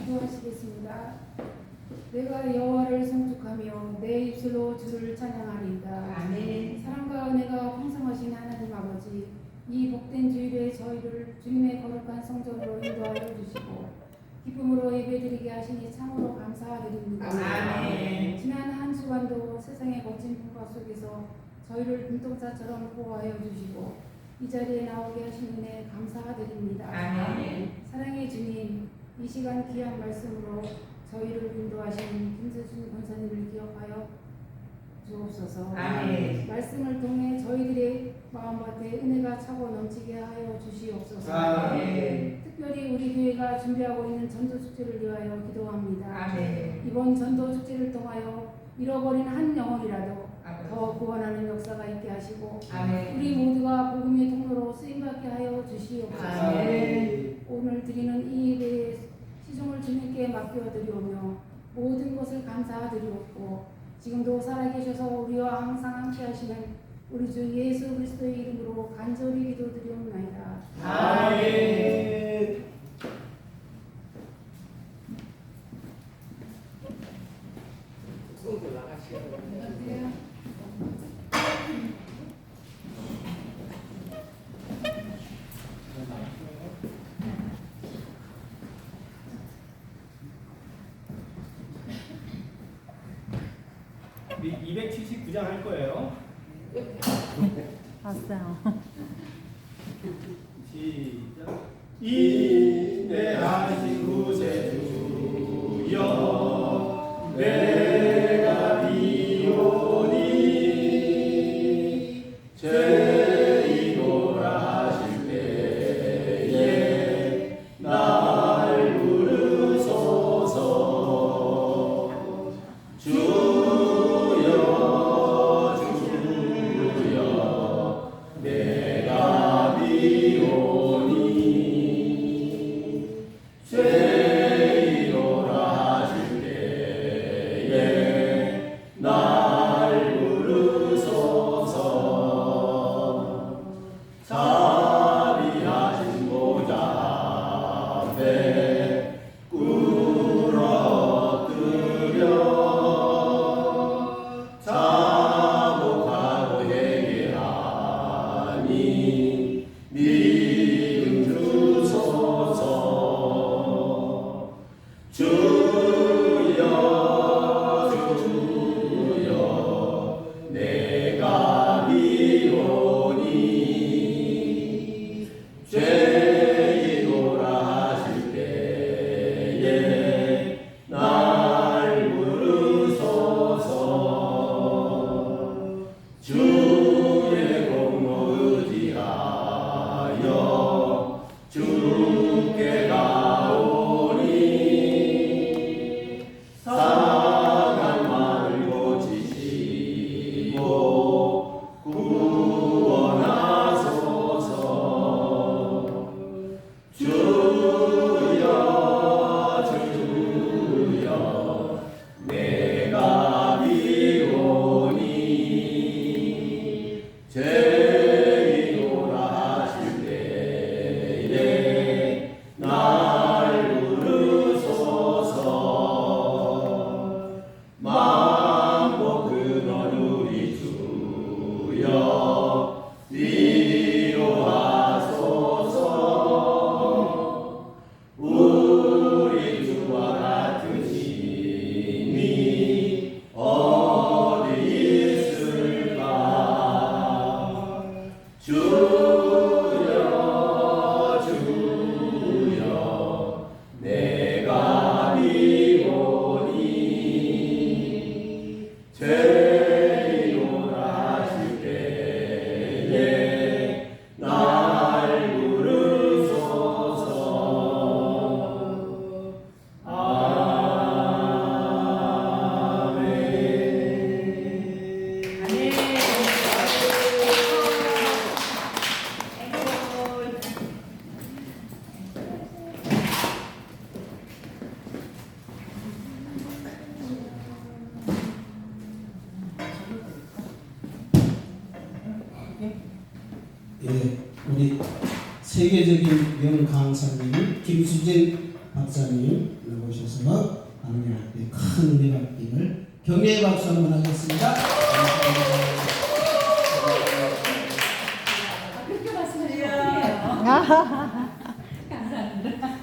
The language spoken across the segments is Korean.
기도하시겠습니다. 내가 여호와를 송축하며 내 입술로 주를 찬양하리이다. 아멘. 사랑과 은혜가 풍성하신 하나님 아버지, 이 복된 주일에 저희를 주님의 거룩한 성전으로 인도하여 주시고 기쁨으로 예배드리게 하시니 참으로 감사드립니다. 아멘. 지난 한 주간도 세상의 거친 풍파 속에서 저희를 눈동자처럼 보호하여 주시고 이 자리에 나오게 하신 은혜 감사드립니다. 아멘. 사랑의 주님, 이 시간 귀한 말씀으로 저희를 인도하신 김세준 권사님을 기억하여 주옵소서. 아멘. 말씀을 통해 저희들의 마음밭에 은혜가 차고 넘치게 하여 주시옵소서. 아멘. 특별히 우리 교회가 준비하고 있는 전도 축제를 위하여 기도합니다. 아멘. 이번 전도 축제를 통하여 잃어버린 한 영혼이라도 아멘. 더 구원하는 역사가 있게 하시고 아멘. 우리 모두가 복음의 통로로 쓰임받게 하여 주시옵소서. 아멘. 오늘 드리는 이 예배의 시종을 주님께 맡겨드리오며 모든 것을 감사드리옵고 지금도 살아계셔서 우리와 항상 함께 하시는 우리 주 예수 그리스도의 이름으로 간절히 기도드리옵나이다. 아멘. 안녕하세요. 우리 279장 할 거예요. 봤어요. 시작. 인내하신 구세주여 내가 비오니 죄인오라 하실 때에 날 부르소서. 주여 주여 내가 비오니 죄인오라 하실 때에 주의 공로 의지하여 주께 가오니 상한 마음을 고치시고 구원하소서. 주여 주여 내가 비오니 죄이노라 하실 때에 날 부르소서. 만복 근원 우리 주여 위로하소서. 우리 주와 같은 힘이 어디 있을까. 주여 주여 내가 비오니 죄이노라 하실 때에 날 부르소서. 아멘. 예, 우리 세계적인 명강사님 김수진 박사님 모셔서 강의할 때 큰 은혜 받기를 격려의 박수 한번 하겠습니다. 그렇게 말씀하시면 어떡해요? 감사합니다.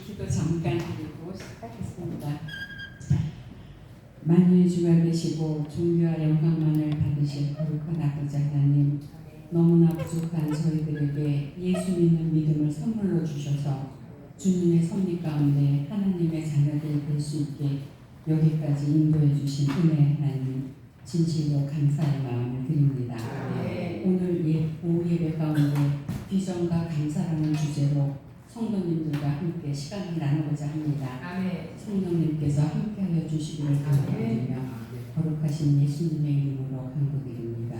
기도 잠깐 드리고 시작하겠습니다. 만유의 주가 되시고 존귀와 영광만을 받으실 거룩한 아버지 하나님, 너무나 부족한 저희들에게 예수 믿는 믿음을 선물로 주셔서 주님의 섭리 가운데 하나님의 자녀들이 될 수 있게 여기까지 인도해 주신 은혜 하나님, 진실로 감사의 마음을 드립니다. 오늘 오예배 가운데 비전과 감사라는 주제로 성도님들과 함께 시간을 나누고자 합니다. 성령님께서 함께하여 주시기를 간구드리며 거룩하신 예수님의 이름으로 간구드립니다.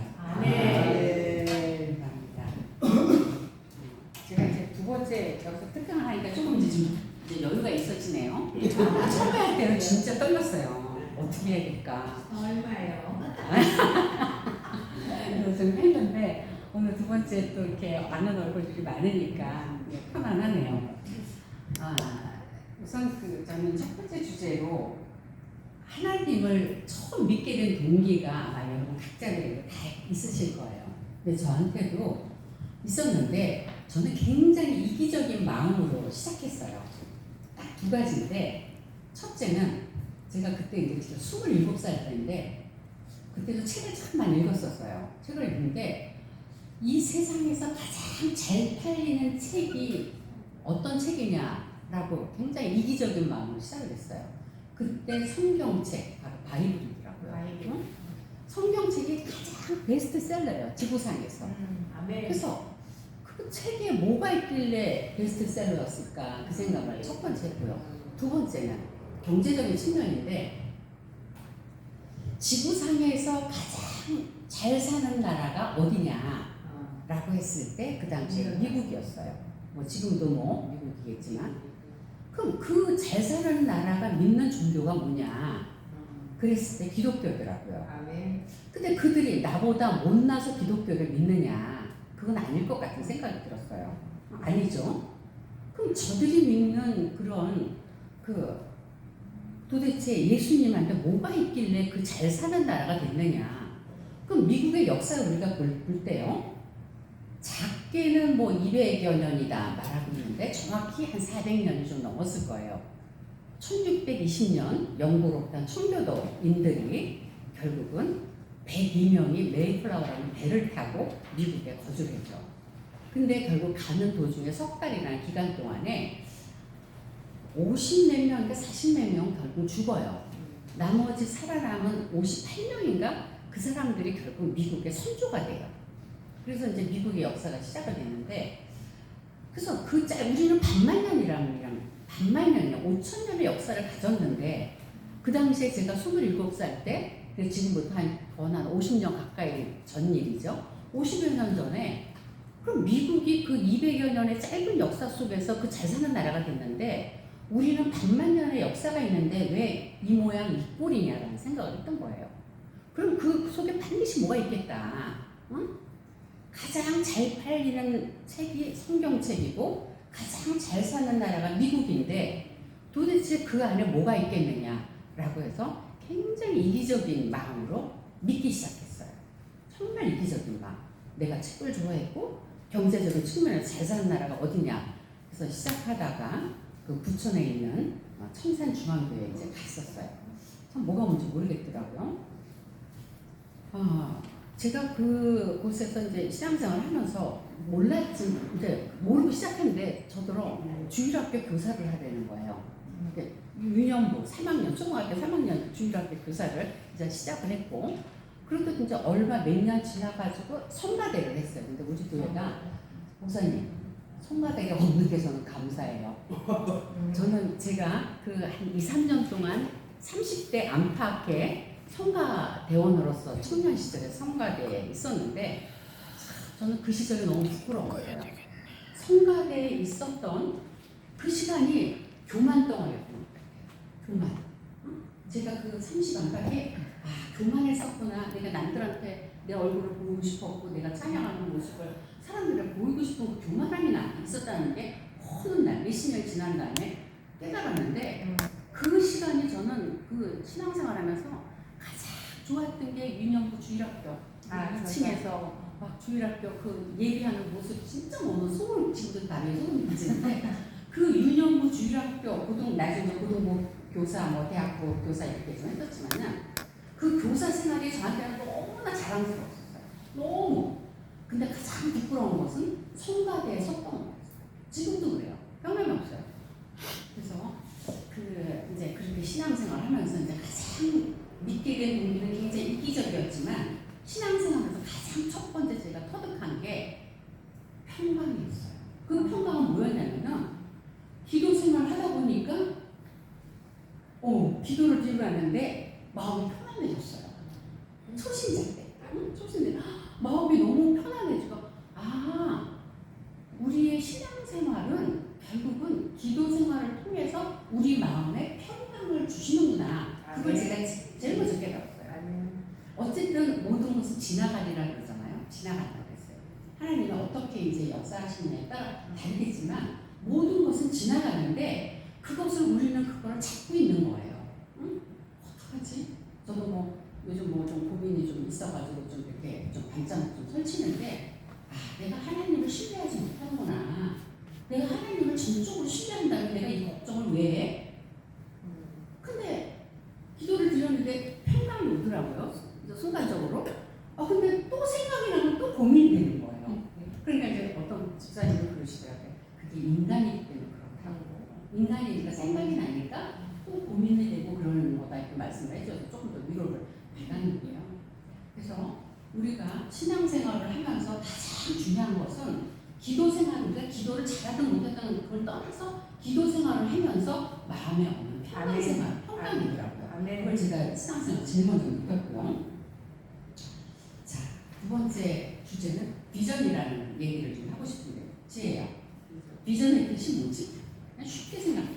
감사합니다. 제가 이제 두 번째 여기서 특강을 하니까 조금 이제 여유가 있어지네요. 처음에 할 때는 진짜 떨렸어요. 어떻게 해야 될까? 얼마예요? 그래서 좀 했는데 오늘 두 번째 또 이렇게 아는 얼굴들이 많으니까 편안하네요. 우선 저는 첫 번째 주제로 하나님을 처음 믿게 된 동기가 아마 여러분 각자들에게 다 있으실 거예요. 근데 저한테도 있었는데 저는 굉장히 이기적인 마음으로 시작했어요. 딱 두 가지인데, 첫째는 제가 그때 이제 27살 때인데 그때도 책을 참 많이 읽었었어요. 책을 읽는데 이 세상에서 가장 잘 팔리는 책이 어떤 책이냐라고 굉장히 이기적인 마음으로 시작을 했어요. 그때 성경책, 바로 바이블이더라고요. 성경책이 가장 베스트셀러예요, 지구상에서. 그래서 그 책에 뭐가 있길래 베스트셀러였을까 그 생각을 첫 번째 했고요. 두 번째는 경제적인 측면인데, 지구상에서 가장 잘 사는 나라가 어디냐라고 했을 때 그 당시에 미국이었어요. 뭐 지금도 뭐 미국이겠지만, 그럼 그 잘 사는 나라가 믿는 종교가 뭐냐? 그랬을 때 기독교더라고요. 근데 그들이 나보다 못나서 기독교를 믿느냐? 그건 아닐 것 같은 생각이 들었어요. 아니죠. 그럼 저들이 믿는 그런 도대체 예수님한테 뭐가 있길래 그 잘 사는 나라가 됐느냐? 그럼 미국의 역사를 우리가 볼 때요, 작게는 뭐 200여 년이다 말하고 있는데 정확히 한 400년이 좀 넘었을 거예요. 1620년 영국으로부터 청교도인들이 결국은 102명이 메이플라워라는 배를 타고 미국에 거주를 했죠. 근데 결국 가는 도중에 석 달이라는 기간 동안에 50몇 명, 40몇 명 결국 죽어요. 나머지 살아남은 58명인가 그 사람들이 결국 미국의 선조가 돼요. 그래서 이제 미국의 역사가 시작이 됐는데, 그래서 우리는 반만 년이요. 5,000년의 역사를 가졌는데, 그 당시에 제가 27살 때, 지금부터 한 50년 가까이 전 일이죠. 50여 년 전에, 그럼 미국이 그 200여 년의 짧은 역사 속에서 그 잘 사는 나라가 됐는데, 우리는 반만 년의 역사가 있는데 왜 이 모양 이 꼴이냐라는 생각을 했던 거예요. 그럼 그 속에 반드시 뭐가 있겠다. 응? 가장 잘 팔리는 책이 성경책이고 가장 잘 사는 나라가 미국인데 도대체 그 안에 뭐가 있겠느냐라고 해서 굉장히 이기적인 마음으로 믿기 시작했어요. 정말 이기적인 마음. 내가 책을 좋아했고 경제적인 측면에서 잘 사는 나라가 어디냐. 그래서 시작하다가 그 부천에 있는 청산중앙교회에 이제 갔었어요. 참 뭐가 뭔지 모르겠더라고요. 제가 그곳에서 이제 신앙생활을 하면서 몰랐지, 이제 모르고 시작했는데 저더러 주일학교 교사를 하려는 거예요. 유년부 3학년, 초등학교 3학년 주일학교 교사를 이제 시작을 했고, 그런데 이제 몇 년 지나가지고 성가대를 했어요. 근데 우리 교회가 목사님, 성가대가 없는 게 저는 감사해요. 저는 제가 그 한 2, 3년 동안 30대 안팎의 성가대원으로서 청년 시절에 성가대에 있었는데 저는 그 시절이 너무 부끄러운 거예요. 성가대에 있었던 그 시간이 교만 덩어리였던 거예요. 교만. 제가 그 30 안팎에 교만했었구나. 내가 남들한테 내 얼굴을 보이고 싶었고 내가 찬양하는 모습을 사람들에 보이고 싶은 그 교만함이 나 있었다는 게 어느 날 몇십 년 지난 다음에 깨달았는데 그 시간이 저는 그 신앙생활하면서 가장 좋았던 게 유년부 주일학교 2층에서 막 주일학교 그 예배하는 모습 진짜 너무 소름 지금도 나중에 소름 끼치는데 그 유년부 주일학교 나중에 고등부 교사 대학부 교사 이렇게 좀 했었지만은 그 교사 생활이 저한테는 너무나 자랑스러웠어요. 너무. 근데 가장 부끄러운 것은 성가대에 섰던 거였어요. 지금도 그래요. 변함이 없어요. 그래서 이제 그렇게 신앙생활을 하면서 이제 가장 믿게 된 동기는 굉장히 이기적이었지만 신앙생활에서 가장 첫 번째 제가 터득한 게 평강이었어요. 그 평강은 뭐였냐면은 기도 생활을 하다 보니까 기도를 드리고 왔는데 마음이 편안해졌어요. 초신자 때. 초신자 마음이 너무 편안해지고 우리의 신앙생활은 결국은 기도 생활을 통해서 우리 마음에 평강을 주시는구나. 그걸 제가 제일 먼저 깨달았어요. 어쨌든 모든 것은 지나가리라 그러잖아요. 지나간다고 했어요. 하나님은 어떻게 이제 역사하시느냐에 따라 다르겠지만 모든 것은 지나가는데 그것을 우리는 그걸 찾고 있는 거예요. 어떡하지? 저도 요즘 좀 고민이 좀 있어가지고 좀 이렇게 좀 반찬을 좀 설치는데 내가 하나님을 신뢰하지 못하는구나. 내가 하나님을 진정으로 신뢰한다면 내가 이 걱정을 왜 해? 근데 기도를 드렸는데 평강이 오더라고요. 순간적으로. 근데 또 생각이 나면 또 고민이 되는 거예요. 그러니까 이제 어떤 집사님이 그러시더라고요. 그게 인간이기 때문에 그렇다고. 인간이니까 생각이 나니까 또 고민이 되고 그러는 거다 이렇게 말씀을 해줘서 조금 더 위로를 받는 거예요. 그래서 우리가 신앙생활을 하면서 가장 중요한 것은 기도 생활인데 기도를 잘하든 못하든 그걸 떠나서 기도 생활을 하면서 마음에 오는 평강 생활, 평강이더라고요. 그걸 제가 신앙생활 제일 먼저 느꼈고요. 자, 두 번째 주제는 비전이라는 얘기를 좀 하고 싶은데 지혜야. 비전의 뜻이 뭐지? 그냥 쉽게 생각해.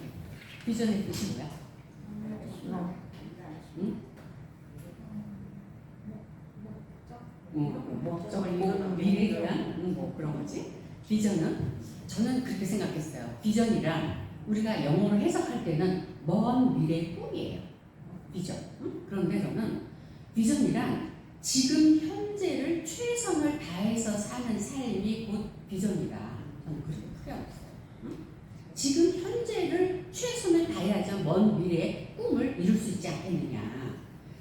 비전의 뜻이 뭐야? 응? 목적을 이루는 미래에 대한 그런 거지. 비전은 저는 그렇게 생각했어요. 비전이란 우리가 영어로 해석할 때는 먼 미래의 꿈이에요. 비전. 그런데 저는 비전이란 지금 현재를 최선을 다해서 사는 삶이 곧 비전이다. 저는 그렇게 풀어봤어요. 지금 현재를 최선을 다해야지 먼 미래의 꿈을 이룰 수 있지 않겠느냐.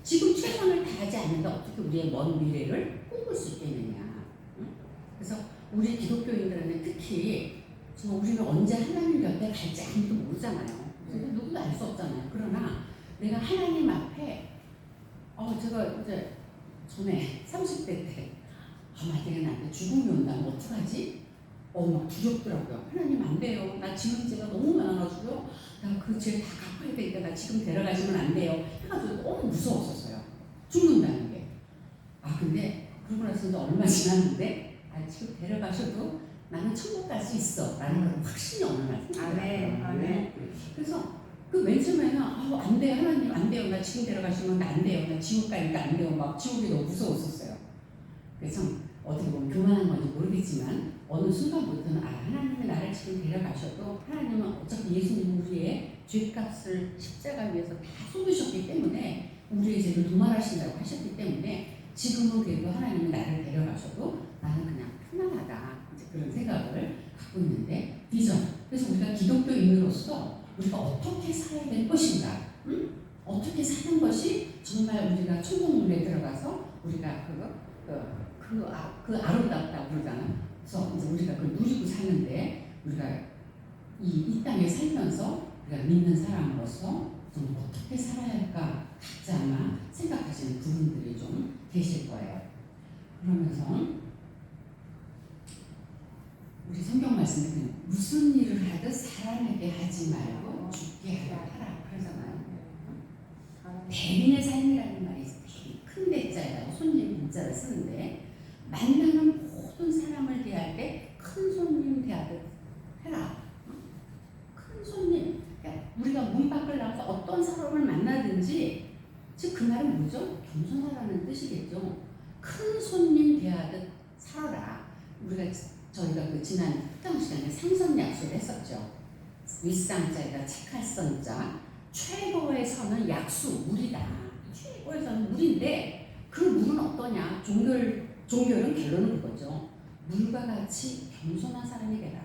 지금 최선을 다하지 않는데 어떻게 우리의 먼 미래를 꿈꿀 수 있겠느냐. 그래서 우리 기독교인들은 특히 정말 우리는 언제 하나님 곁에 갈지 아무도 모르잖아요. 누구도 알 수 없잖아요. 그러나 내가 하나님 앞에 제가 이제 전에 30대 때 만약에 나한테 죽음이 온다면 어떡하지? 막 두렵더라고요. 하나님 안 돼요. 나 지금 죄가 너무 많아가지고요. 나 그 죄 다 갚아야 되니까 나 지금 데려가시면 안 돼요. 해가지고 너무 무서웠었어요. 죽는다는 게. 근데 그러고 나서 이제 얼마 지났는데 지금 데려가셔도 나는 천국 갈 수 있어 라는 그런 확신이 어느 날 생기더라고요. 그래서 그 맨 처음에는 안 돼요. 하나님 안 돼요. 나 지금 데려가시면 나 안 돼요. 나 지옥 가니까 안 돼요. 막 지옥이 너무 무서웠었어요. 그래서 어떻게 보면 교만한 건지 모르겠지만 어느 순간부터는 하나님이 나를 지금 데려가셔도 하나님은 어차피 예수님은 우리의 죄값을 십자가 위에서 다 쏟으셨기 때문에 우리의 죄를 도말하신다고 하셨기 때문에 지금은 그래도 하나님이 나를 데려가셔도 나는 그냥 편안하다 이제 그런 생각을 갖고 있는데 비전. 그래서 우리가 기독교인으로서 우리가 어떻게 살아야 될 것인가, 어떻게 사는 것이 정말 우리가 천국문에 들어가서 우리가 그 아름답다고 그러잖아요. 그래서 이제 우리가 그걸 누리고 사는데 우리가 이 땅에 살면서 우리가 믿는 사람으로서 좀 어떻게 살아야 할까 각자 아마 생각하시는 부분들이 좀 계실 거예요. 그러면서 우리 성경 말씀에 무슨 일을 하든 사람에게 하지 말고 죽게 하라 그러잖아요. 대민의 삶이라는 말이 큰 대자에다가 손님 문자를 쓰는데 만나는 모든 사람을 대할 때 큰 손님 대하듯 해라. 큰 손님. 그러니까 우리가 문 밖을 나가서 어떤 사람을 만나든지 즉 그 말은 뭐죠? 겸손하라는 뜻이겠죠. 큰 손님 대하듯 살아라. 저희가 그 지난 특강 시간에 상선 약수를 했었죠. 윗상자에다 착할 선자. 최고의 선은 약수, 물이다. 최고의 선은 물인데 그 물은 어떠냐? 종결은 결론은 그거죠. 물과 같이 겸손한 사람이 되라.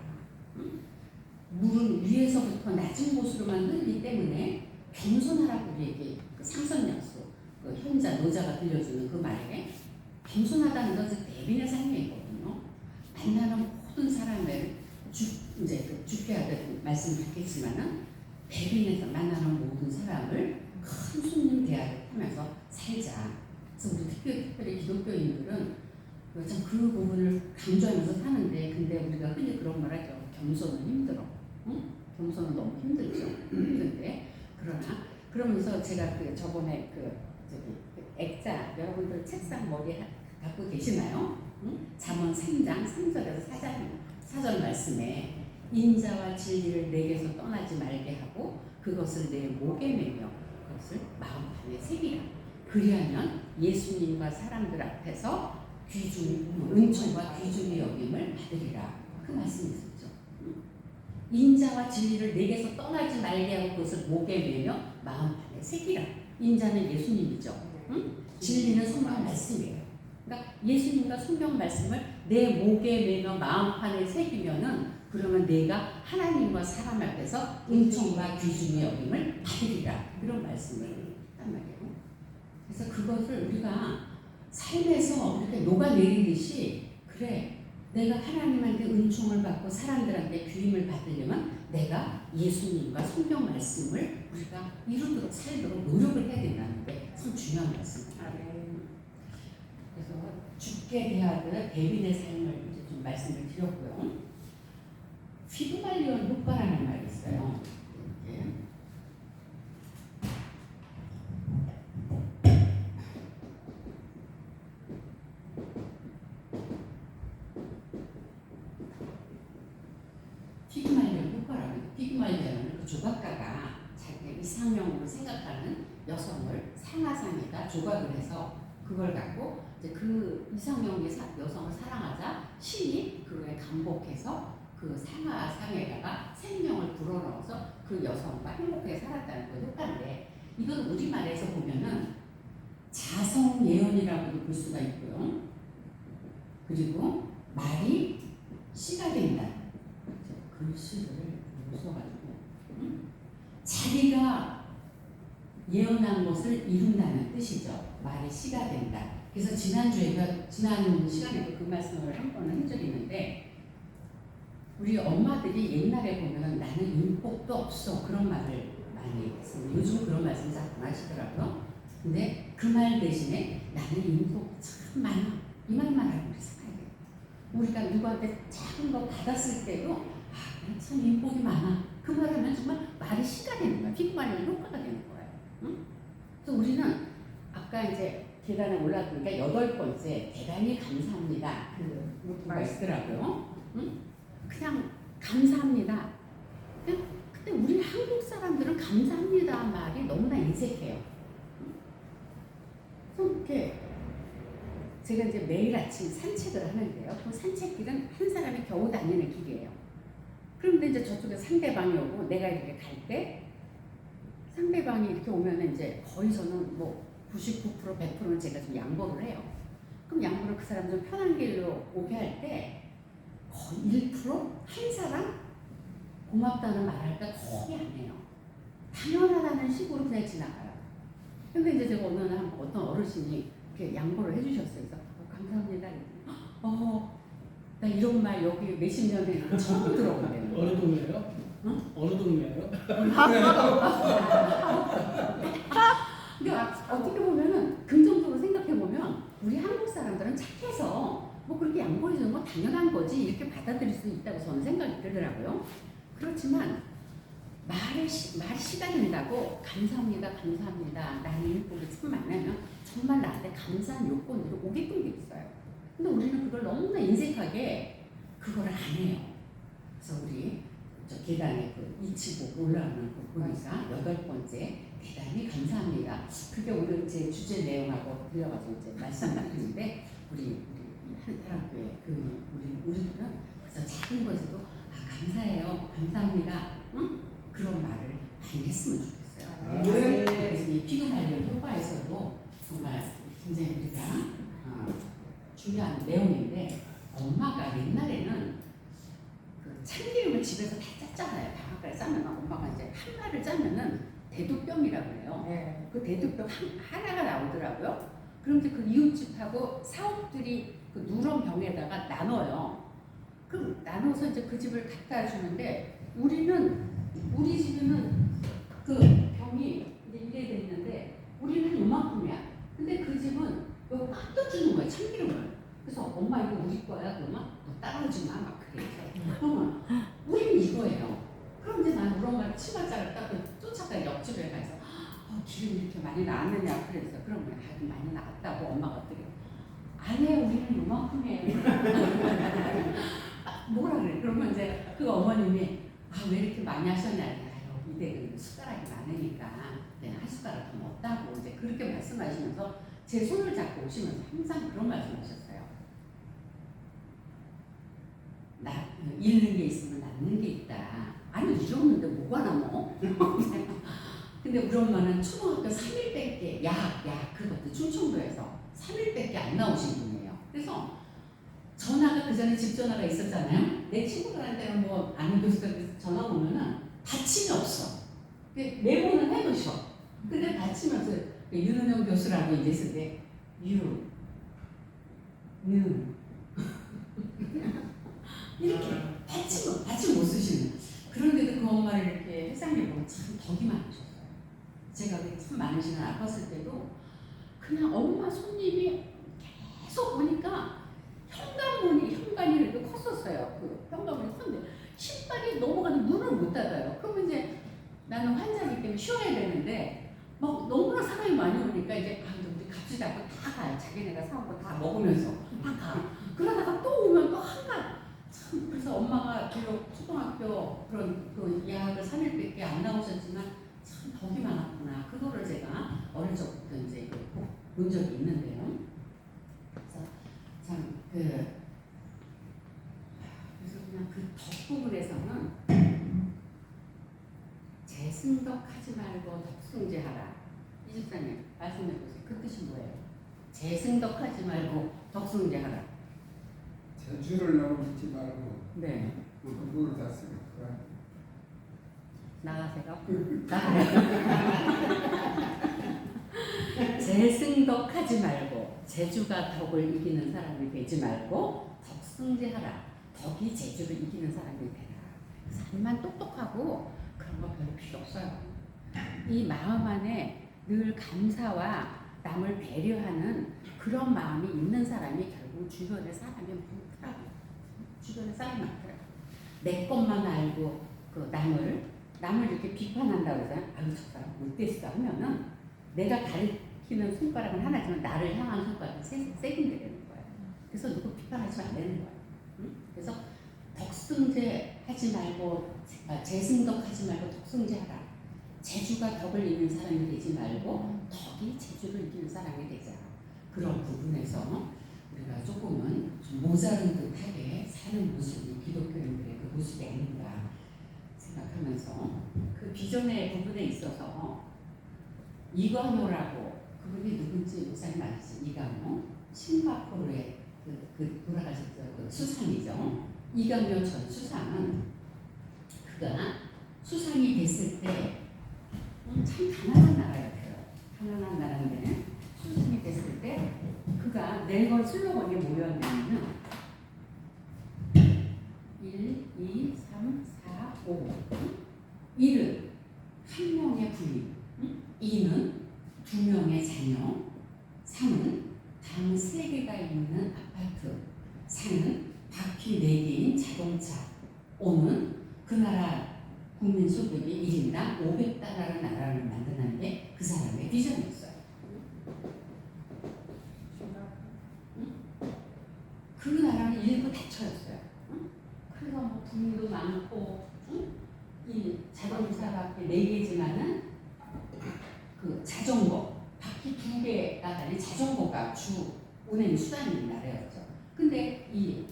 물은 위에서부터 낮은 곳으로만 흐르기 때문에 겸손하라고 우리에게 그 상선약수, 그 현자, 노자가 들려주는 그 말에 겸손하다는 것은 대빈의 삶이거든요. 만나는 모든 사람을 죽게 하듯 말씀을 하겠지만은 대빈에서 만나는 모든 사람을 큰 손님 대하듯 하면서 살자. 그래서 우리 특별히 기독교인들은 참 그 부분을 강조하면서 사는데 근데 우리가 흔히 그런 말 하죠. 겸손은 힘들어. 응? 겸손은 너무 힘들죠. 힘든데 그러면서 제가 저번에 액자 여러분들 책상 머리에 갖고 계시나요? 응? 잠언 3장 3절에서 4절 말씀에 인자와 진리를 내게서 떠나지 말게 하고 그것을 내 목에 매며 그것을 마음판에 새기라. 그리하면 예수님과 사람들 앞에서 은총과 귀중의 여김을 받으리라. 그 말씀이 있었죠. 인자와 진리를 내게서 떠나지 말게 하고 그것을 목에 매며 마음판에 새기라. 인자는 예수님이죠. 진리는 성경 말씀이에요. 그러니까 예수님과 성경 말씀을 내 목에 매며 마음판에 새기면은 그러면 내가 하나님과 사람 앞에서 은총과 귀중의 여김을 받으리라. 그런 말씀을 했단 말이에요. 그래서 그것을 우리가 삶에서 이렇게 녹아내리듯이 그래 내가 하나님한테 은총을 받고 사람들한테 귀임을 받으려면 내가 예수님과 성경 말씀을 우리가 이루도록 살도록 노력을 해야 된다는 게 참 중요한 말씀입니다. 그래서 죽게 대하듯 대빈의 삶을 이제 좀 말씀을 드렸고요. 피그말리온 효과라는 말이 있어요. 이렇게. 피그말리온은 그 조각가가 자기 이상형으로 생각하는 여성을 상하상에다 조각을 해서 그걸 갖고 이제 그 이상형의 여성을 사랑하자 신이 그거에 감복해서 그 상하상에다가 생명을 불어넣어서 그 여성과 행복하게 살았다는 그 효과인데 이건 우리말에서 보면은 자성 예언이라고도 볼 수가 있고요. 그리고 말이 씨가 된다. 글씨를 써가지고 자기가 예언한 것을 이룬다는 뜻이죠. 말이 씨가 된다. 그래서 지난 시간에도 그 말씀을 한 번은 한 적이 있는데 우리 엄마들이 옛날에 보면 나는 윤복도 없어 그런 말을 많이 얘기했습니다. 요즘 그런 말씀 자꾸 하시더라고요. 근데 그 말 대신에 나는 인복 참 많아. 이 말만 알고 있어야 돼요. 우리가 누구한테 작은 거 받았을 때도 아, 참 인복이 많아. 그 말하면 정말 말이 시가 되는 거야. 피부만이 효과가 되는 거예요. 응? 그래서 우리는 아까 이제 계단에 올라가니까 8번째 대단히 감사합니다. 그 문구가 있더라고요. 응? 그냥 감사합니다. 근데 우리 한국 사람들은 감사합니다 말이 너무나 인색해요. 이렇게 제가 이제 매일 아침 산책을 하는데요. 그 산책길은 한 사람이 겨우 다니는 길이에요. 그런데 이제 저쪽에 상대방이 오고 내가 이렇게 갈 때 상대방이 이렇게 오면은 이제 거의 저는 뭐 99% 100%는 제가 좀 양보를 해요. 그럼 양보를 그 사람 좀 편한 길로 오게 할 때 거의 1%? 한 사람 고맙다는 말할 때 거의 안 해요. 당연하다는 식으로 그냥 지나가요. 근데 이제 제가 어느 날 어떤 어르신이 이렇게 양보를 해주셨어요. 그래서 감사합니다. 나 이런 말 여기 몇십 년에 처음 들어보네요. 어느 동네예요? 응? 어느 동네예요? 그러니까 어떻게 보면은 긍정적으로 생각해 보면 우리 한국 사람들은 착해서 뭐 그렇게 양보해 주는 건 당연한 거지 이렇게 받아들일 수 있다고 저는 생각이 들더라고요. 그렇지만 말이 시가 된다고 감사합니다, 감사합니다. 나는 일복이 참 많으면 정말 나한테 감사한 요건으로 오게끔 돼 있어요. 근데 우리는 그걸 너무나 인색하게 그걸 안 해요. 그래서 우리 저 계단에 그 이치고 올라오는 그 보니까 8번째 대단히 감사합니다. 그게 오늘 제 주제 내용하고 들려가지고 이제 말씀드리는데 우리 한사람교회 우리들은 그래서 작은 것에도 감사해요, 감사합니다, 응? 그런 말을 많이 했으면 좋겠어요. 네. 그래서 이 피부 관리 효과에서도 정말 굉장히 우리가 중요한 내용인데 엄마가 옛날에는 그 참기름을 집에서 다 짰잖아요. 방앗간에 짜면 엄마가 이제 한 마를 짜면은 대두병이라고 해요. 네. 그 대두병 하나가 나오더라고요. 그럼 이제 그 이웃집하고 사업들이 그 누런 병에다가 나눠요. 그럼 나눠서 이제 그 집을 갖다 주는데 우리 집에는 그 병이 이제 이래 돼 있는데 우리는 요만큼이야. 근데 그 집은 이거 꽉 떠주는 거야, 참기름을. 그래서 엄마 이거 우리 거야. 그러면 너 따라오지 마. 막 그래. 그러면 우리는 이거예요. 그럼 이제 난 우리 엄마 치마자를 따고 쫓아가 옆집에 가서 기름이 이렇게 많이 나왔느냐 그래서 그러면 많이 나왔다고 엄마가 어떻게 아니에요, 우리는 요만큼이에요. 뭐라 그래. 그러면 이제 그 어머님이 왜 이렇게 많이 하셨냐. 여기 댁은 숟가락이 많으니까 내가 한 숟가락 더 먹다고 이제 그렇게 말씀하시면서 제 손을 잡고 오시면서 항상 그런 말씀하셨어요. 잃는 게 있으면 낳는 게 있다. 아니 잃었는데 뭐가 남어? 근데 우리 엄마는 초등학교 3일밖에 약 그것도 충청도에서 3일밖에 안 나오신 분이에요. 그래서 전화가 그 전에 집 전화가 있었잖아요. 내 친구들한테는 뭐 아는 교수들 전화 오면은 받침이 없어. 메모는 해놓으셔. 근데 받치면서 윤은영 교수라고 이제 있을 때 이렇게 받침 못 쓰시는. 그런데도 그 엄마를 이렇게 회상해 보면 참 덕이 많으셨어요. 제가 참 많은 시간 아팠을 때도 그냥 엄마 손님이 계속 오니까 현관이 이렇게 컸었어요. 그 현관문이 컸는데 신발이 넘어가는 문을 못 닫아요. 그러면 이제 나는 환자이기 때문에 쉬어야 되는데 막 너무나 사람이 많이 오니까 이제 우리 갑시다 하고 다 가요. 자기네가 사온 거 다 먹으면서 다 가. 그러다가 또 오면 또 한가. 참 그래서 엄마가 비록 초등학교 그런 그 야학을 3일밖에 안 나오셨지만 참 덕이 많았구나. 그거를 제가 어릴 적부터 이제 본 적이 있는데요. 그래서 참 그래서 그냥 그 덕 부분에서는 재승덕하지 말고 덕승제하라. 이 집사님 말씀해 보세요. 그 뜻이 뭐예요? 재승덕하지 말고 덕승제하라. 제주를 너무 믿지 말고 네. 그걸 다 쓰는 거야. 나가세요. 재승덕하지 말고 제주가 덕을 이기는 사람이 되지 말고 덕승제하라. 덕이 제주를 이기는 사람이 되라. 사람만 똑똑하고 그런 거 별로 필요 없어요. 이 마음 안에 늘 감사와 남을 배려하는 그런 마음이 있는 사람이 결국 주변의 사람이 많더라고요. 주변의 사람이 많더라고요. 내 것만 알고 그 남을 이렇게 비판한다고 해서 아유 저 사람 못됐어 하면은 내가 가리키는 손가락은 하나지만 나를 향한 손가락은 세군데 되는 거예요. 그래서 누구 비판하지 안 되는 거예요. 응? 그래서 덕승제 하지 말고 재승덕하지 말고 덕승제하라. 재주가 덕을 이기는 사람이 되지 말고 덕이 재주를 이기는 사람이 되자. 그런 부분에서 우리가 조금은 좀 모자른 듯하게 사는 모습이 기독교인들의 그 모습이 아닌가 생각하면서 그 비전의 부분에 있어서 이광호라고 그분이 누군지 목사님 아시죠? 이광호 싱가포르의 그 돌아가셨죠. 그 수상이죠. 이광호 전 수상은 그가 수상이 됐을 때 참 가난한 나라였어요. 가난한 나라인데 수상이 됐을 때 그가 낸 슬로건이 뭐였냐면은 1, 2, 3, 4, 5 1은 한 명의 부인 2는 2명의 자녀 3은 방 3개가 있는 아파트 4는 바퀴 4개인 자동차 5는 그 나라 국민 소득이 1인당 500달러를 나라를 만드는 게 그 사람의 비전이었어요. 그 나라는 일부 대처였어요. 그래서 뭐 부인도 많고 이 자동차가 4개지만은 그 자전거 바퀴 2개가 달린 자전거가 주 운행 수단인 나라였죠. 근데 이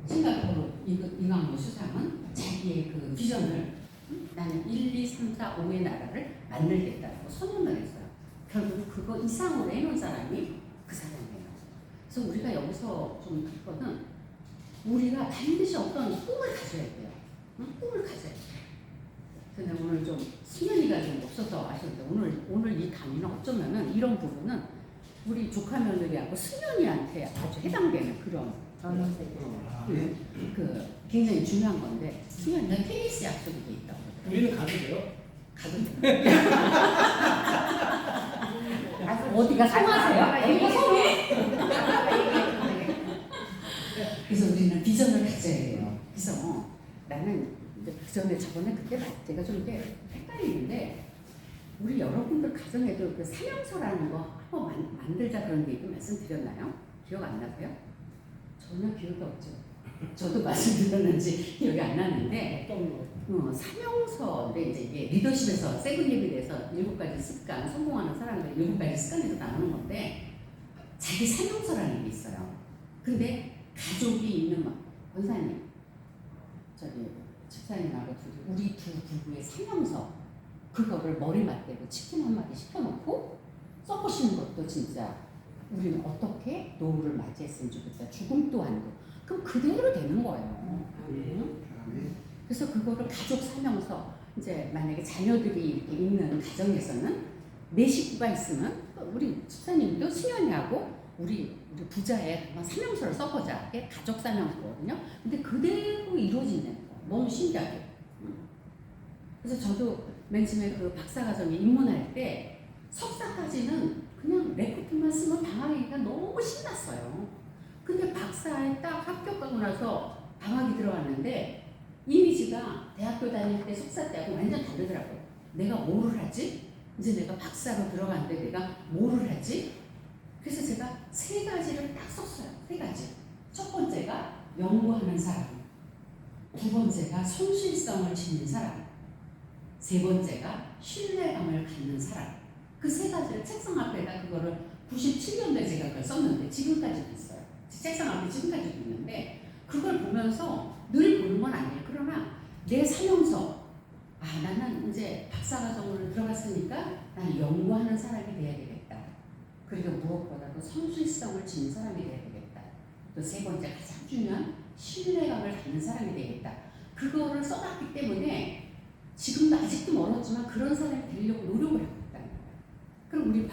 싱가포르 이광호 수상은 자기의 그 비전을 나는 1, 2, 3, 4, 5의 나라를 만들겠다고 선언을 했어요. 결국 그거 이상으로 해놓은 사람이 그 사람이에요. 그래서 우리가 여기서 좀 할 거는 우리가 반드시 어떤 꿈을 가져야 돼요. 꿈을 가져야 돼요. 근데 오늘 좀 수면이가 좀 없어서 아쉬운데 오늘 이 강의는 어쩌면은 이런 부분은 우리 조카 며느리하고 수면이한테 아주 해당되는 그런 그 굉장히 중요한 건데 수면이는 테니스 약속이 돼 있다고. 우리는 가도 돼요? 가도 돼요. 어디가 성하세요? 어디가 성해? 그래서 우리는 비전을 가져야 돼요. 그래서 나는 그 전에 저번에 그때 제가 좀 이렇게 헷갈리는데 우리 여러분들 가정에도 그 사명서라는 거 한번 만들자 그런 얘기 말씀드렸나요? 기억 안 나세요? 전혀 기억이 없죠. 저도 말씀드렸는지 기억이 안 나는데 사명서인데 이제 이게 리더십에서 세븐립에 대해서 7가지 습관, 성공하는 사람들 7가지 습관에서 나오는 건데 자기 사명서라는 게 있어요. 근데 가족이 있는 권사님, 저기 집사님하고 우리 두 부부의 사명서 그거를 머리 맞대고 치킨 한 마리 시켜놓고 써보시는 것도 진짜 우리는 어떻게 노후를 맞이했으면 좋겠다. 죽음도 아니고 그럼 그대로 되는 거예요. 그래서 그거를 가족 사명서 이제 만약에 자녀들이 이렇게 있는 가정에서는 내 식구가 있으면 우리 집사님도 수연이하고 우리 부자의 사명서를 써보자. 이게 가족 사명서거든요. 근데 그대로 이루어지는 거예요. 너무 신기하게. 그래서 저도 맨 처음에 그 박사과정에 입문할 때 석사까지는 그냥 레포트만 쓰면 방학이니까 너무 신났어요. 근데 박사에 딱 합격하고 나서 방학이 들어갔는데 이미지가 대학교 다닐 때 석사 때하고 완전 다르더라고요. 내가 뭐를 하지? 이제 내가 박사로 들어갔는데 내가 뭐를 하지? 그래서 제가 3가지를 딱 썼어요. 3가지. 첫 번째가 연구하는 사람, 두 번째가 성실성을 지닌 사람, 세 번째가 신뢰감을 갖는 사람. 그 3가지를 책상 앞에다 그거를 97년도에 제가 그걸 썼는데 지금까지도 있어요. 책상 앞에 지금까지도 있는데 그걸 보면서 늘 보는 건 아니에요. 그러나 내 사명서, 나는 이제 박사과정으로 들어갔으니까 나는 연구하는 사람이 돼야 되겠다. 그리고 무엇보다도 성실성을 지닌 사람이 돼야 되겠다. 또 3번째 가장 중요한 신뢰감을 갖는 사람이 되겠다. 그거를 써놨기 때문에 지금도 아직도 멀었지만 그런 사람이 되려고 노력을 하고 있다는 거예요. 그럼 우리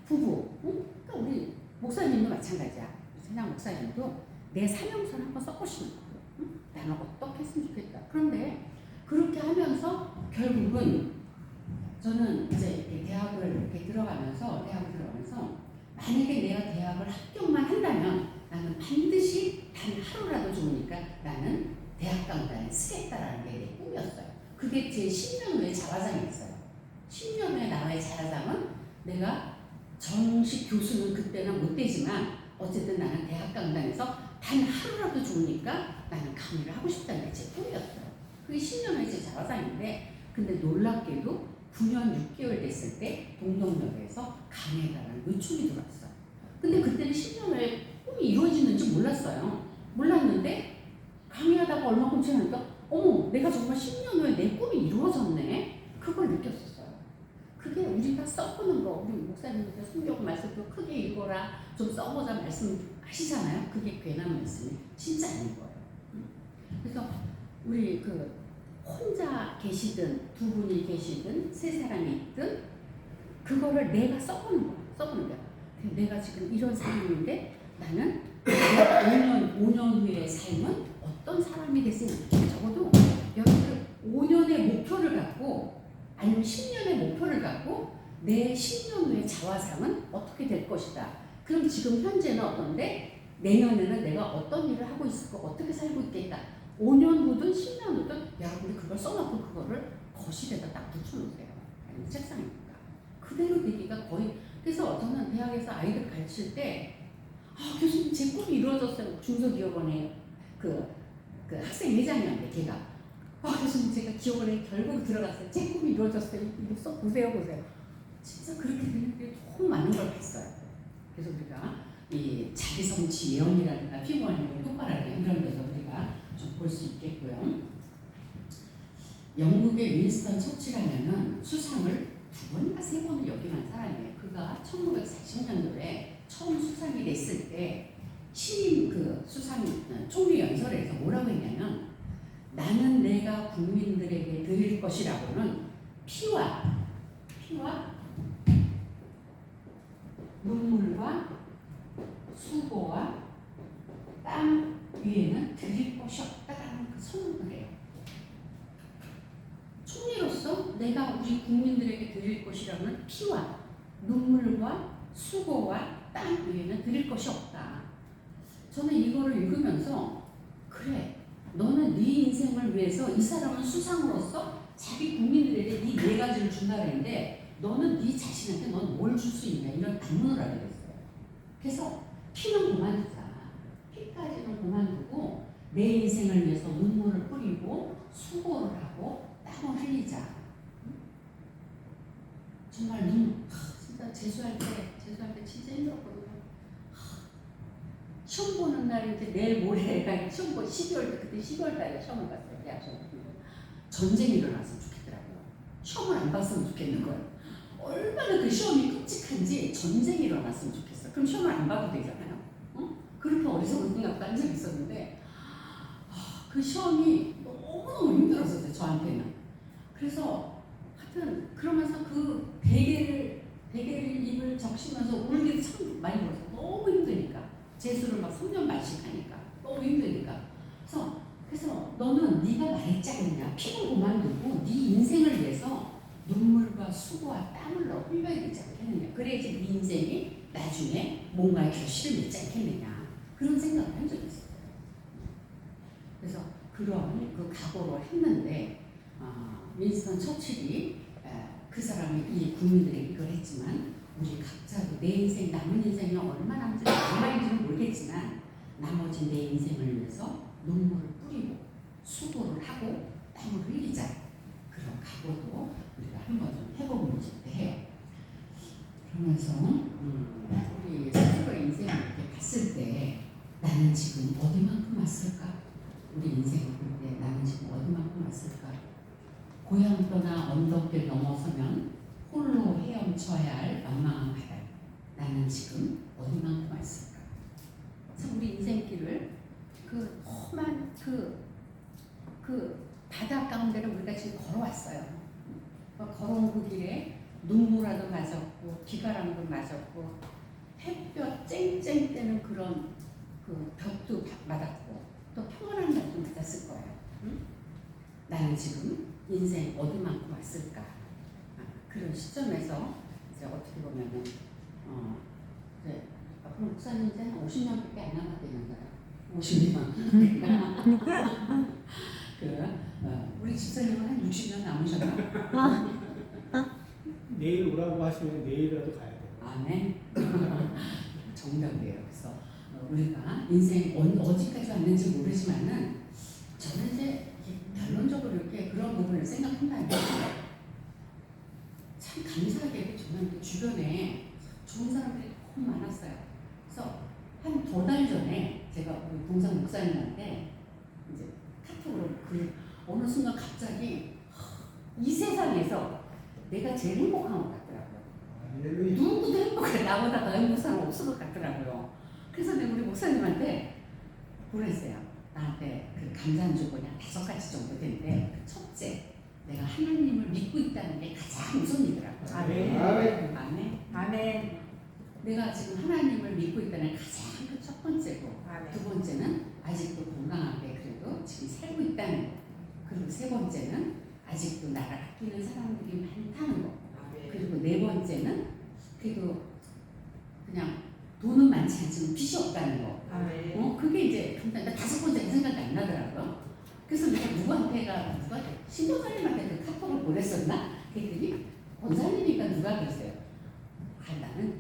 부부, 그러니까 우리 목사님도 마찬가지야. 선양 목사님도 내 사명서를 한번 써보시는 거예요. 나는 어떻게 했으면 좋겠다. 그런데 그렇게 하면서 결국은 저는 이제 이렇게 대학을 들어가면서 만약에 내가 대학을 합격만 한다면 나는 반드시 단 하루라도 좋으니까 나는 대학 강단에 쓰겠다라는 게 내 꿈이었어요. 그게 제 10년 후의 자화상이었어요. 10년 후에 나의 자화상은 내가 정식 교수는 그때는 못 되지만 어쨌든 나는 대학 강단에서 단 하루라도 좋으니까 나는 강의를 하고 싶다는 게 제 꿈이었어요. 그게 10년 후의 제 자화상인데 근데 놀랍게도 9년 6개월 됐을 때 동덕역에서 강의해달라는 요청이 들어왔어요. 근데 그때는 10년 후에 꿈이 이루어지는 줄 몰랐어요. 몰랐는데 강의하다가 얼마큼 지나니까 어머 내가 정말 10년 후에 내 꿈이 이루어졌네. 그걸 느꼈었어요. 그게 우리가 써보는 거 우리 목사님들 성경 말씀도 크게 읽어라 좀 써보자 말씀하시잖아요. 그게 괜한 말씀이 진짜 아닌 거예요. 그래서 우리 혼자 계시든 두 분이 계시든 세 사람이 있든 그거를 내가 써보는 거야. 내가 지금 이런 사람인데 나는 5년 후의 삶은 어떤 사람이 됐으면 적어도 여러분들 5년의 목표를 갖고 아니면 10년의 목표를 갖고 내 10년 후의 자화상은 어떻게 될 것이다. 그럼 지금 현재는 어떤데 내년에는 내가 어떤 일을 하고 있을까 어떻게 살고 있겠다. 5년 후든 10년 후든 여러분들 그걸 써놓고 그거를 거실에다 딱 붙여놓으세요. 아니면 책상에다가. 그대로 되기가 거의 그래서 저는 대학에서 아이들 가르칠 때 교수님 제 꿈이 이루어졌어요. 중소기업원에 그 학생 회장이었는데 걔가 교수님 제가 기업원에 결국 들어갔어요. 제 꿈이 이루어졌어요. 이거 써 보세요. 진짜 그렇게 되는데 너무 많은 걸 봤어요. 그래서 우리가 이 자기성취 예언이라든가 피부관리 효과라든가 이런 데서 우리가 좀 볼 수 있겠고요. 영국의 윈스턴 처칠하면은 수상을 2번인가 3번을 역임한 사람이에요. 그가 1940년도에 처음 수상이 됐을 때 신임 수상 총리 연설에서 뭐라고 했냐면 나는 내가 국민들에게 드릴 것이라고는 피와 눈물과 수고와 땀 위에는 드릴 것이 없다라는 그 선언을 해요. 총리로서 내가 우리 국민들에게 드릴 것이라는 피와 눈물과 수고와 땀 위에는 드릴 것이 없다. 저는 이거를 읽으면서 그래 너는 네 인생을 위해서 이 사람은 수상으로서 자기 국민들에게 네 4가지를 준다 그랬는데 너는 네 자신한테 넌 뭘 줄 수 있냐 이런 반문을 하게 됐어요. 그래서 피는 그만두자. 피까지는 그만두고 내 인생을 위해서 눈물을 뿌리고 수고를 하고 땀을 흘리자. 정말 진짜 재수할 때 진짜 힘들었거든요. 시험 보는 날 이제 내일 모레가 시험 12월 때 그때 12월 달에 시험을 봤어요. 대학 시험. 전쟁이 일어났으면 좋겠더라고요. 시험을 안 봤으면 좋겠는 거예요. 얼마나 그 시험이 끔찍한지 전쟁이 일어났으면 좋겠어요. 그럼 시험을 안 봐도 되잖아요. 그렇게 어리석은 생각도 한 적이 있었는데 그 시험이 너무너무 힘들었었어요. 저한테는. 그래서 하여튼 그러면서 그 베개를 입을 적시면서 울기도 참 많이 울었어요. 너무 힘드니까. 재수를 막 3년 반씩 하니까 너무 힘드니까. 그래서 너는 네가 말했지 않느냐. 피는 그만두고 네 인생을 위해서 눈물과 수고와 땀을 너 흘려야 되지 않겠느냐. 그래야지 네 인생이 나중에 뭔가의 결실을 맺지 않겠느냐. 그런 생각을 한 적이 있어요. 그래서 그런 그 각오를 했는데 윈스턴 처칠이 그 사람이 이 국민들에게 이걸 했지만 우리 각자도 내 인생 남은 인생이 얼마인지는 모르겠지만 나머지 내 인생을 위해서 눈물을 뿌리고 수고를 하고 땀을 흘리자. 그런 각오도 우리가 한번 좀 해보면 좋겠해요. 그러면서 우리 스스로의 인생을 이렇게 봤을 때 나는 지금 어디만큼 왔을까? 우리 인생을 볼 때 나는 지금 어디만큼 왔을까? 고향터나 언덕길 넘어서면 홀로 헤엄쳐야 할 망망한 바다. 나는 지금 어디만큼 왔을까? 그래서 우리 인생길을 그 험한 그 바다 가운데를 우리가 지금 걸어왔어요. 걸어온 그 길에 눈물라도 맞았고 비바람도 맞았고 햇볕 쨍쨍 뜨는 그런 그 볕도 맞았고 또 평온한 날도 맞았을 거예요. 나는 지금 인생 어디만큼 왔을까? 그런 시점에서 이제 어떻게 보면은 이제 앞으로 목사님 이제 한 50년밖에 안 남았대면서요. 50년. 우리 집사님은 한 60년 남으셨나? 내일 오라고 하시면 내일이라도 가야 돼요. 아멘. 정답이에요. 그래서 우리가 인생 어디까지 왔는지 모르지만은 저는 이제 결론적으로 이렇게 그런 부분을 생각한다면 참 감사하게 저는 그 주변에 좋은 사람들이 너무 많았어요. 그래서 한 2달 전에 제가 우리 동상 목사님한테 이제 카톡으로 어느 순간 갑자기 이 세상에서 내가 제일 행복한 것 같더라고요. 할렐루야. 누구도 행복해. 나보다 더 행복한 사람 없을 것 같더라고요. 그래서 내가 우리 목사님한테 보냈어요. 나한테 그 감사한 조건이 한 5가지 정도 되는데 첫째, 내가 하나님을 믿고 있다는 게 가장 우선이더라고요. 아멘. 아멘. 아멘. 아멘. 내가 지금 하나님을 믿고 있다는 게 가장 그 첫 번째고 아멘. 두 번째는 아직도 건강하게 그래도 지금 살고 있다는 거. 그리고 세 번째는 아직도 나를 아끼는 사람들이 많다는 거. 그리고 네 번째는 그래도 그냥 돈은 많지 않지만 빚이 없다는 거. 그게 이제 간단히 5번째가 생각이 안 나더라고요. 그래서 내가 누가 신도사님한테 그 카톡을 보냈었나? 그랬더니 권사님이니까 누가 그랬어요. 나는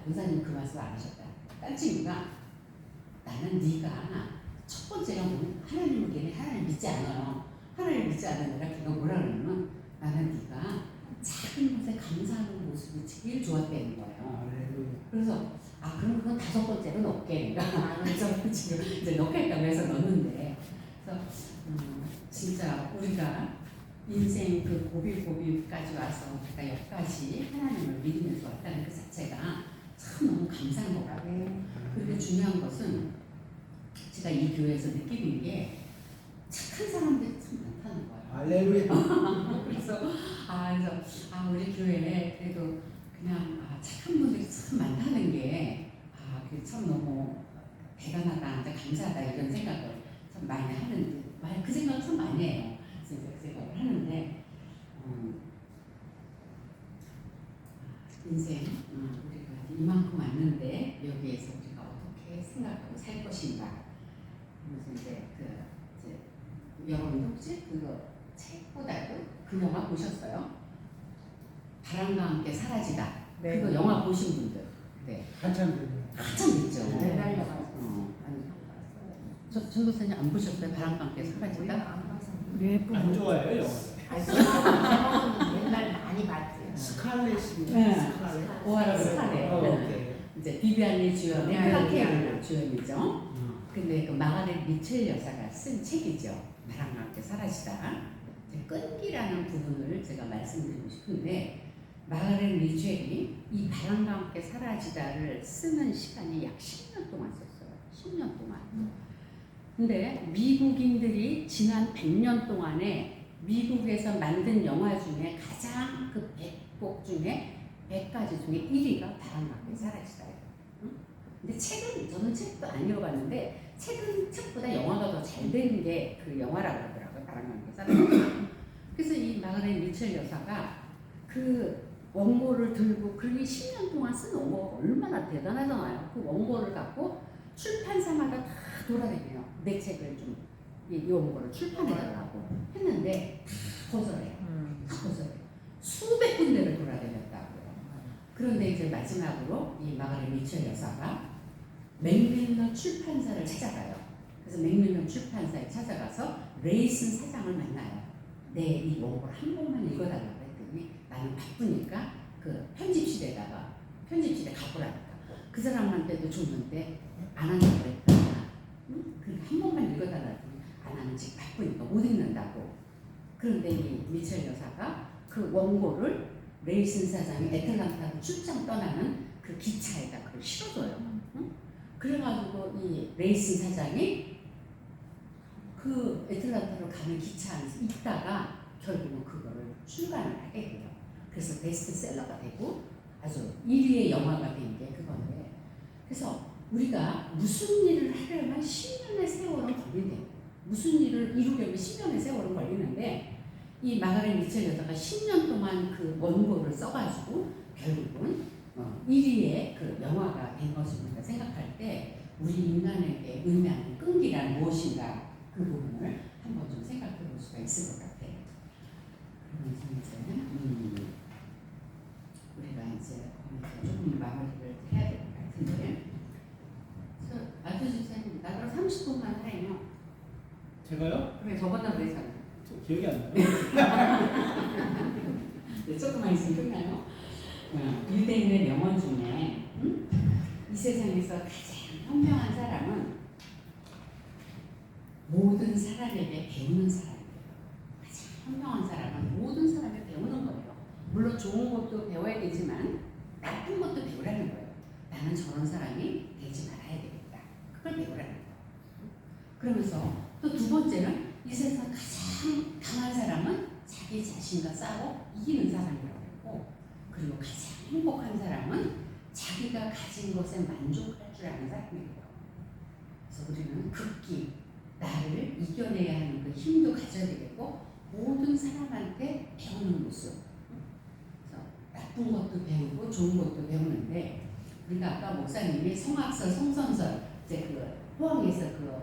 권사님 그 말씀 안 하셨다. 딴 친구가 나는 네가 첫 번째가 뭐냐? 하나님을 걔네 하나님 믿지 않아요. 하나님 믿지 않는 내가 걔가 뭐라 그러냐면 나는 네가 작은 것에 감사하는 모습이 제일 좋았다는 거예요. 할렐루야. 그래서 그럼 그건 5번째로 넣게 내가 그래서 지금 이제 넣겠다고 해서 넣는데 그래서 진짜 우리가 인생 그 고비고비까지 와서 우리가 여기까지 하나님을 믿으면서 왔다는 그 자체가 참 너무 감사한 것 같아요. 그리고 중요한 것은 제가 이 교회에서 느끼는 게 착한 사람들이 참 많다는 거예요. 할렐루야. 그래서 우리 교회에 그래도 그냥 착한 분들이 참 많다는 게 그게 참 너무 대단하다, 감사하다 이런 생각을 참 많이 하는데 그 생각을 참 많이 해요. 그래서 그 생각을 하는데 인생 우리가 이만큼 왔는데 여기에서 우리가 어떻게 생각하고 살 것인가. 그래서 이제 여러분도 혹시 그거 책보다도 그 영화 보셨어요? 바람과 함께 사라지다. 네. 그거 영화 보신 분들. 네. 한참 되네요. 한참 됐죠. 네, 날려가지고. 전도사님 안 보셨어요? 바람과 함께 사라지다? 안 좋아해요, 영화. 옛날 많이 봤지. 스칼렛이 네. 스칼렛. 오하라 스카레. 오케이. 이제 비비안리 주연의 네, 카케르 주연이죠. 근데 그 마가렛 미첼 여사가 쓴 책이죠. 바람과 함께 사라지다. 이제 끈기라는 부분을 제가 말씀드리고 싶은데 마가렛 미첼이 이 바람과 함께 사라지다를 쓰는 시간이 약 10년 동안 썼어요. 10년 동안. 근데 미국인들이 지난 100년 동안에 미국에서 만든 영화 중에 가장 그 100곡 중에 100가지 중에 1위가 바람과 함께 사라지다예요. 근데 저는 책도 안 읽어봤는데 책보다 영화가 더 잘 된 게 그 영화라고 그러더라고요. 바람과 함께 사라지다. 그래서 이 마가렛 미첼 여사가 그 원고를 들고 그게 10년 동안 쓴 원고가 얼마나 대단하잖아요. 그 원고를 갖고 출판사마다 다 돌아다녀요. 내 책을 좀 이 원고를 출판해달라고 했는데 거절해요. 다 거절해요. 수백 군데를 돌아다녔다고요. 그런데 이제 마지막으로 이 마가렛 미첼 여사가 맥밀런 출판사를 찾아가요. 그래서 맥밀런 출판사에 찾아가서 레이슨 사장을 만나요. 이 원고를 한 번만 읽어달라고 했더니 나는 바쁘니까 그 편집실에 가보라니까. 그 사람한테도 줬는데 안 한다고 그랬더니 그러니까 한 번만 읽어달라고 했더니 안 하는 지금 바쁘니까 못 읽는다고. 그런데 이 미첼 여사가 그 원고를 레이슨 사장이 애틀란타로 출장 떠나는 그 기차에다 그걸 실어줘요. 그래가지고 이 레이슨 사장이 그 애틀란타로 가는 기차 안에서 있다가 결국은 그거를 출간을 하게 돼요. 그래서 베스트셀러가 되고 아주 1위의 영화가 된 게 그건데, 그래서 우리가 무슨 일을 하려면 10년의 세월은 걸린대요. 무슨 일을 이루려면 10년의 세월은 걸리는데 이 마가렛 미첼 여자가 10년 동안 그 원고를 써가지고 결국은 1위의 그 영화가 된 것을 우리가 생각할 때 우리 인간에게 의미하는 끈기란 무엇인가 그 부분을 한번 좀 생각해 볼 수가 있을 것 같아요. 그러면서 이제 우리가 이제 조금 마무리를 해야 될 것 같은데 아주주사님 나랑 30분만 하래요. 제가요? 그래 저번에 그랬잖아요. 저 기억이 안 나요. 네, 조금만 있으면 끝나요. 유대인의 명언 중에 이 세상에서 가장 현명한 사람은 모든 사람에게 배우는 사람이에요. 가장 현명한 사람은 모든 사람에게 배우는 거예요. 물론 좋은 것도 배워야 되지만 나쁜 것도 배우라는 거예요. 나는 저런 사람이 되지 말아야 되겠다. 그걸 배우라는 거예요. 그러면서 또 두 번째는 이 세상 가장 강한 사람은 자기 자신과 싸워 이기는 사람이라고 했고, 그리고 가장 행복한 사람은 자기가 가진 것에 만족할 줄 아는 사람이에요. 그래서 우리는 극기 나를 이겨내야 하는 그 힘도 가져야 되겠고 모든 사람한테 배우는 모습. 그래서 나쁜 것도 배우고 좋은 것도 배우는데 우리가 아까 목사님이 성악설, 성선설 이제 그 포항에서 그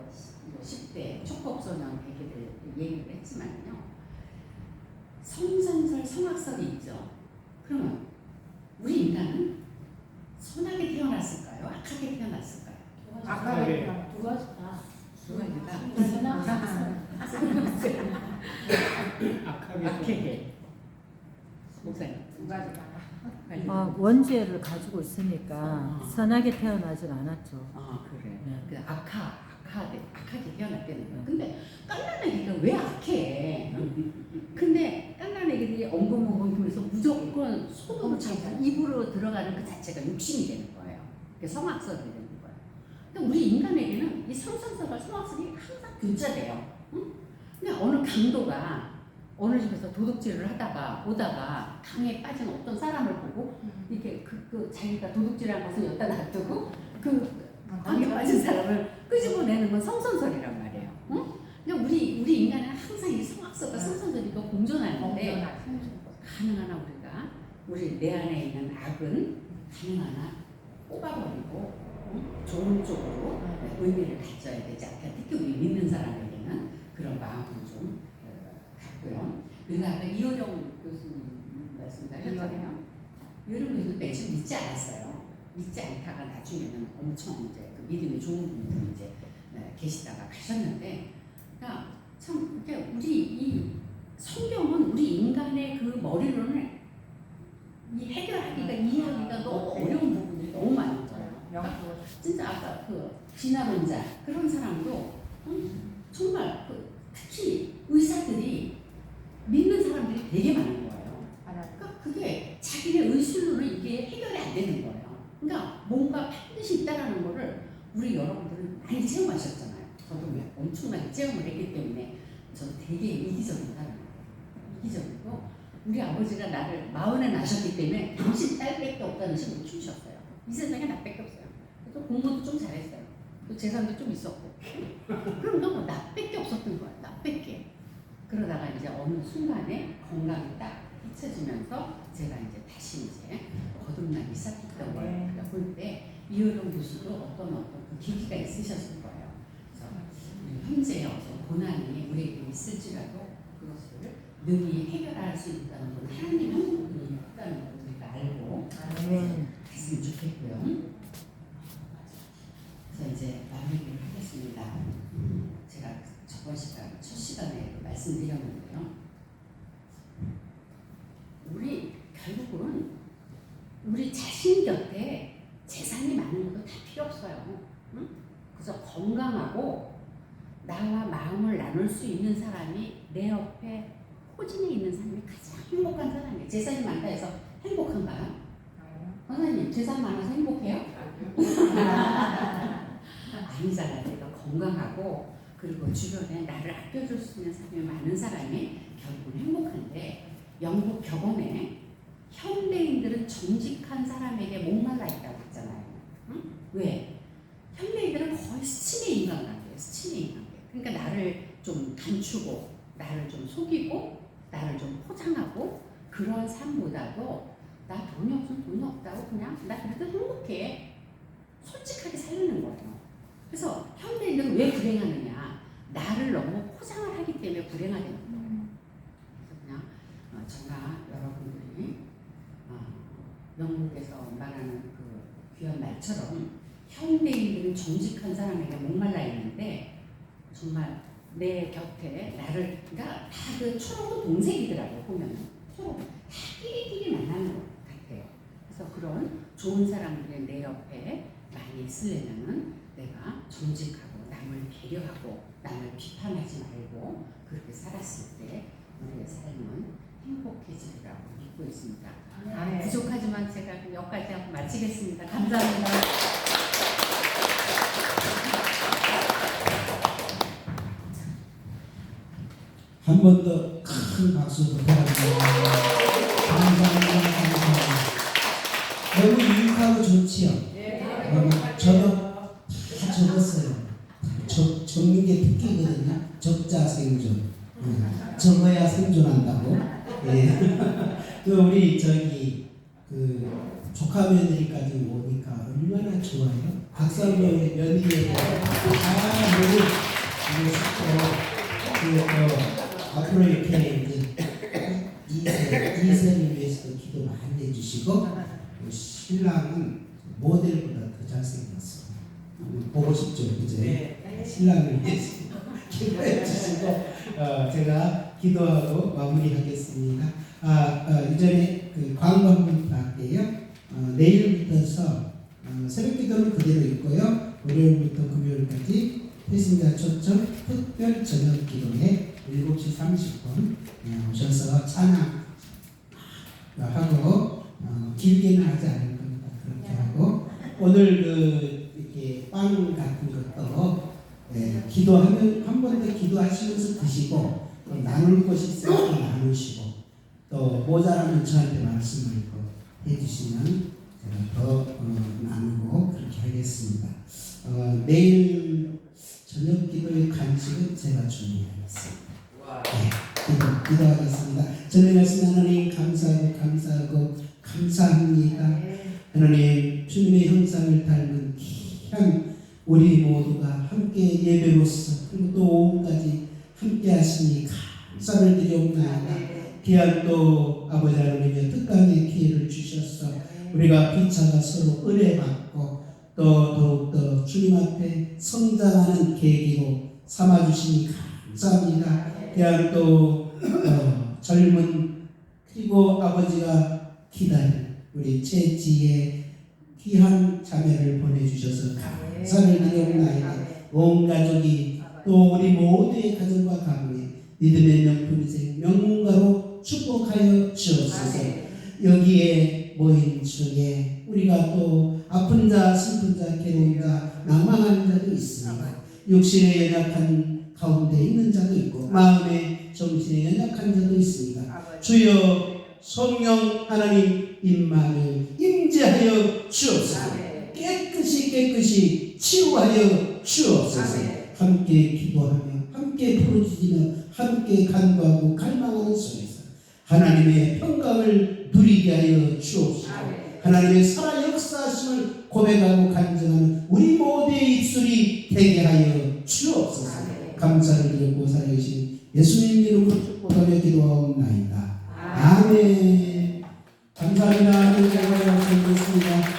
10대 촉법소년 애기들 얘기를 했지만요. 성선설, 성악설이 있죠. 그러면 우리 인간은 선하게 태어났을까요? 악하게 태어났을까요? 악하게. 두 가지 다. 악하게. 악하게. 목사님. 두 가지 다. 원죄를 가지고 있으니까 아. 선하게 태어나질 않았죠. 아 그래. 네. 그 악하게 태어났다는 거야. 근데 깐난 애기가 왜 악해? 근데 깐난 애기들이 엉금엉금하면서 무조건 손으로 잡고 입으로 들어가는 그 자체가 욕심이 되는 거예요. 그게 성악설이 되는 거예요. 근데 우리 인간에게는 이 성선설과 성악설이 항상 교차돼요. 응? 근데 어느 강도가 어느 집에서 도둑질을 하다가 오다가 강에 빠진 어떤 사람을 보고 이렇게 그 자기가 도둑질한 것을 여기다 놔두고 그 강에 빠진 사람을 끄집어내는 건 성선설이란 말이에요. 응? 근데 우리 인간은 항상 이 성악설과 성선설이 또 공존하는데 가능하나 우리 내 안에 있는 악은 가능하나 뽑아버리고 좋은 쪽으로 의미를 가져야 되지 않을까. 특히 우리 믿는 사람에게는 그런 마음을 좀 갖고요. 그리고 아까 이효령 교수님 말씀도 하셨잖아요. 이효령 교수는 맨 처음 믿지 않았어요. 믿지 않다가 나중에는 엄청 이제 그 믿음이 좋은 분들이 이제 계시다가 가셨는데, 그러니까 참 이렇게 우리 이 성경은 우리 인간의 그 머리로는 이 해결하기가 이해하기가 너무 어려운 부분들이 너무 많은 거예요. 그러니까 진짜 아까 그 진화론자 그런 사람도 정말 특히 의사들이 믿는 사람들이 되게 많은 거예요. 그러니까 그게 자기네 의술로는 이게 해결이 안 되는 거예요. 그러니까 뭔가 반드시 있다라는 거를 우리 여러분들은 많이 체험하셨잖아요. 저도 엄청나게 체험을 했기 때문에 저는 되게 이기적인 사람이에요. 이기적이고 우리 아버지가 나를 40에 낳으셨기 때문에 당신 딸밖에 없다는 식으로 키우셨어요. 이 세상에 나밖에 없어요. 그래서 공부도 좀 잘했어요. 또 재산도 좀 있었고. 그러니까 뭐 나밖에 없었던 거예요. 나밖에. 그러다가 이제 어느 순간에 건강이 딱 잊혀지면서 제가 이제 다시 이제 거듭나기 시작했던 거예요. 그러니까 볼 때 이효령 교수도 어떤 그 계기가 있으셨을 거예요. 그래서 현재 어떤 고난이 우리에게 있을지라도 그것을 능히 해결할 수 있다는 건 하나님 한 분이 있다는 걸 우리가 알고 했으면 좋겠고요. 그래서 이제 마무리를 하겠습니다. 제가 저번 시간 첫 시간에 말씀드렸는데요. 우리 결국은 우리 자신 곁에 재산이 많은 것도 다 필요 없어요. 응? 그래서 건강하고 나와 마음을 나눌 수 있는 사람이 내 옆에 호진에 있는 사람이 가장 행복한 사람이에요. 재산이 많다 해서 행복한가요? 선생님 재산 많아서 행복해요? 아니잖아요. 내가 건강하고 그리고 주변에 나를 아껴줄 수 있는 사람이 많은 사람이 결국은 행복한데, 영국 격언에 현대인들은 정직한 사람에게 목말라 있다고 했잖아요. 응? 왜? 현대인들은 거의 스친의 인간관계예요. 스친의 인간관계. 그러니까 나를 좀 감추고 나를 좀 속이고 나를 좀 포장하고 그런 삶보다도 나 돈이 없으면 돈이 없다고 그냥 나 그래도 행복해. 솔직하게 살리는 거예요. 그래서 현대인들은 왜 불행하느냐? 나를 너무 포장을 하기 때문에 불행하게 되는 거예요. 그래서 그냥 저나 여러분들이 영국에서 말하는 그 귀한 말처럼 현대인들은 정직한 사람에게 목말라 있는데 정말 내 곁에 나를 그러니까 다 그 초록은 동생이더라고요. 보면 서로 다 끼리끼리 만나는 것 같아요. 그래서 그런 좋은 사람들이 내 옆에 많이 있으려면은 내가 정직하고 남을 배려하고 남을 비판하지 말고 그렇게 살았을 때 우리의 삶은 행복해지리라고 믿고 있습니다. 부족하지만 제가 여기까지 하고 마치겠습니다. 감사합니다. 한 번 더 큰 박수 부탁드립니다. 감사합니다. 너무 유익하고 좋지요? 저도 다 적었어요. 적는 게 특기거든요. 적자 생존. 적어야 생존한다고. 예. 또 우리 그 조카 며느리까지 오니까 얼마나 좋아요. 박수 한번 우리 며느리에게 앞으로 이렇게 이세를 위해서도 기도 많이 해주시고 신랑은 모델보다 더 잘생겼어. 보고 싶죠, 그죠? 신랑을 위해서 기도해 주시고 제가 기도하고 마무리하겠습니다. 이전에 그 광고 한번 할게요. 내일부터서 새벽기도는 그대로 있고요. 월요일부터 금요일까지 회신자 초청 특별 저녁 기도에 7시 30분 오셔서 찬양하고 길게는 하지 않을 겁니다. 그렇게 하고 오늘 이렇게 빵 같은 것도 기도하면 한 번 더 기도하시면서 드시고 또 나눌 것이 있으면 또 나누시고 또 모자라면 저한테 말씀을 해주시면 제가 더 나누고 그렇게 하겠습니다. 내일 저녁 기도의 간식은 제가 준비하겠습니다. 기도하겠습니다. 저는 말씀 하나님 감사하고 감사합니다. 하나님 주님의 형상을 닮은 귀한 우리 모두가 함께 예배로서 그리고 또 오후까지 함께 하시니 감사를 드리옵나이다. 귀한 또 아버지 하나님의 특강의 기회를 주셔서 우리가 피차가 서로 은혜 받고 또 더욱더 주님 앞에 성장하는 계기로 삼아주시니 감사합니다. 귀한 또 젊은 그리고 아버지가 기다린 우리 채지의 귀한 자매를 보내주셔서 감사를 드리옵나이다. 온 가족이 또 우리 모두의 가정과 가문에 믿음의 명품생 명문가로 축복하여 주옵소서. 여기에 모인 중에 우리가 또 아픈 자, 슬픈 자, 괴로운 자, 낭망하는 자도 있습니다. 육신에 연약한 가운데 있는 자도 있고 마음에 정신에 연약한 자도 있습니다. 주여 성령 하나님 임만을 임재하여 주옵소서. 깨끗이 치유하여 주옵소서. 함께 기도하며 함께 부르짖으며 함께 간구하고 갈망하는 속에서 하나님의 평강을 누리게 하여 주옵소서. 하나님의 살아 역사하심을 고백하고 간증하는 우리 모두의 입술이 되게 하여 주옵소서. 감사를 드리고 살아계신 예수님 이름으로 축복하며 기도하옵나이다. 아멘. 감사합니다. 하나님 감사드리겠습니다.